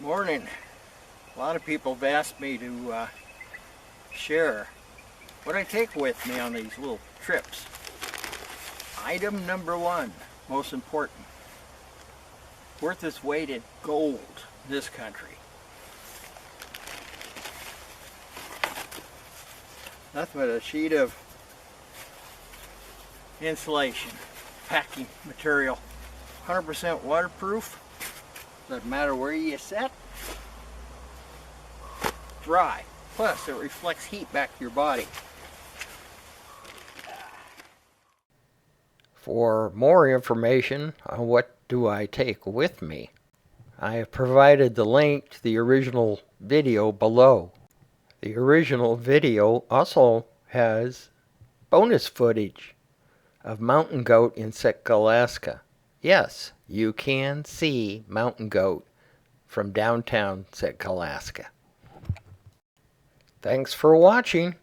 Morning. A lot of people have asked me to share what I take with me on these little trips. Item number one, most important, worth its weight in gold in this country. Nothing but a sheet of insulation, packing material, 100% waterproof. Doesn't matter where you sit. Dry. Plus, it reflects heat back to your body. For more information on what do I take with me, I have provided the link to the original video below. The original video also has bonus footage of mountain goat in Sitka, Alaska. Yes, you can see mountain goat from downtown Sitka, Alaska. Thanks for watching.